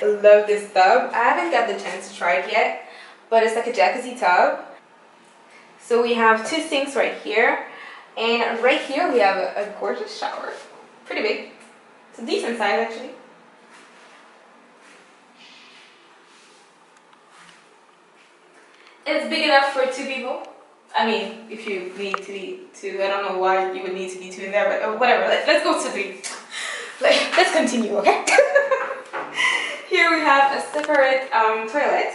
Love this tub. I haven't got the chance to try it yet, but it's like a jacuzzi tub. So we have 2 sinks right here, and right here we have a gorgeous shower. Pretty big. It's a decent size actually. It's big enough for 2 people. I mean, if you need to be 2, I don't know why you would need to be 2 in there, but whatever. Let's go to 3. Let's continue, okay? Here we have a separate toilet.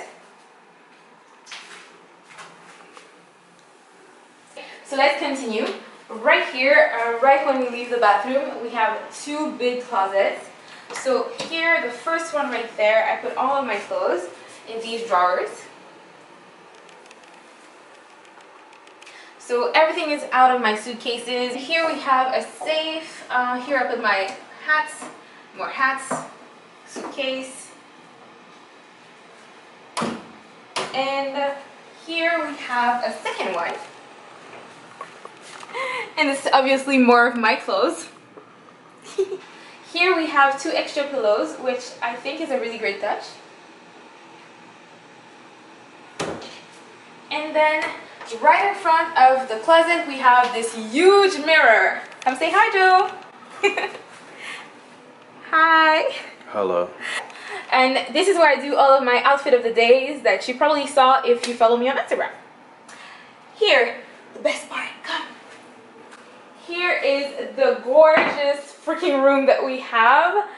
So let's continue. Right here, right when we leave the bathroom, we have 2 big closets. So here, the first one right there, I put all of my clothes in these drawers. So everything is out of my suitcases. Here we have a safe. Here I put my hats, more hats, suitcase. And here we have a second one. And it's obviously more of my clothes. Here we have 2 extra pillows, which I think is a really great touch. And then right in front of the closet we have this huge mirror. Come say hi, Joe. Hi. Hello. And this is where I do all of my outfit of the days that you probably saw if you follow me on Instagram. Here, the best part, come. Here is the gorgeous freaking room that we have.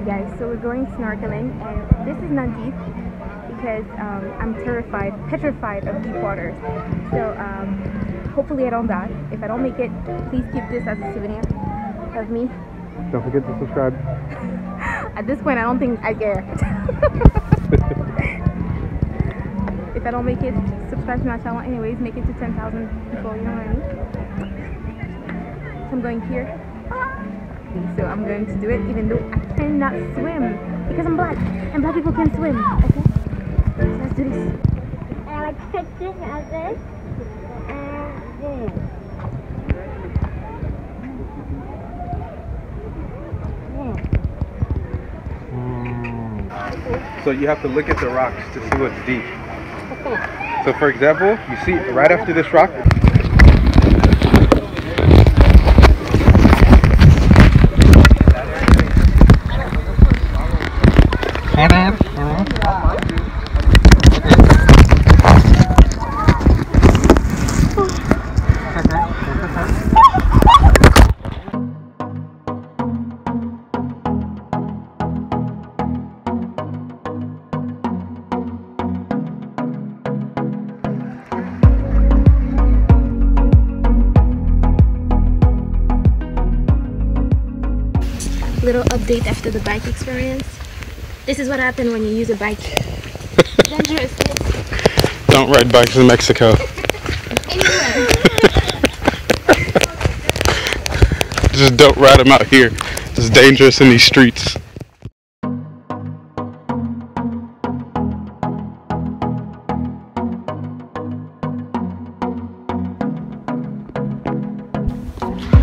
Guys, so we're going snorkeling, and this is not deep because I'm petrified of deep waters. So hopefully I don't die. If I don't make it, please keep this as a souvenir of me. Don't forget to subscribe. At this point, I don't think I care. If I don't make it, subscribe to my channel anyways. Make it to 10,000 people, you know what I mean? So I'm going here. So I'm going to do it even though I cannot swim because I'm black and black people can swim. Okay? So let's do this. I like pictures of this and this. So you have to look at the rocks to see what's deep. So for example, you see right after this rock. Little update after the bike experience. This is what happened when you use a bike. Dangerous. Don't ride bikes in Mexico. Anywhere. Just don't ride them out here. It's dangerous in these streets.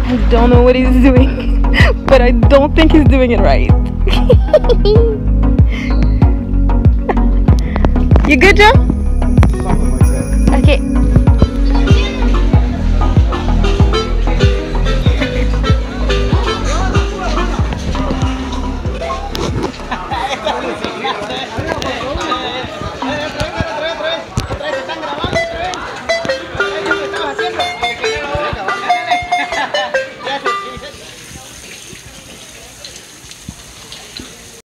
I don't know what he's doing, but I don't think he's doing it right. You good, Joe?